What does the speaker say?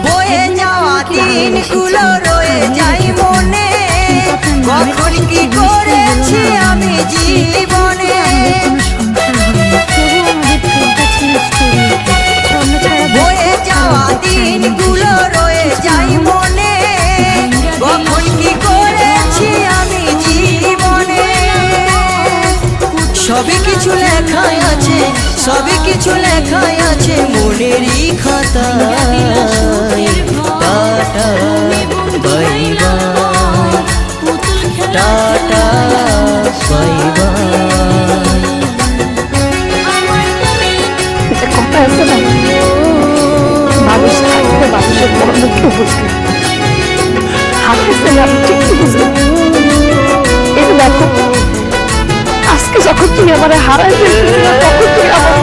বয়ে যাওয়া দিনগুলো রয়ে যাই মনে, কখন কি করেছি আমি জীবনে। বয়ে যাওয়া দিনগুলো রয়ে যাই মনে, কখন কি করেছি আমি জীবনে। সবই কিছু লেখাই আছে, সবই কিছু লেখাই আছে মনেরই খাতায়। Tata bye bye, tata bye bye. কথা আছে না, মানুষ থাকলে মানুষের বড় দুঃখ বুঝবে, হারাইছে না ঠিকই বুঝবে। এই দেখো আজকে যখন তুমি আমার হারাই ফেলতেছিলে তখন তুমি আমার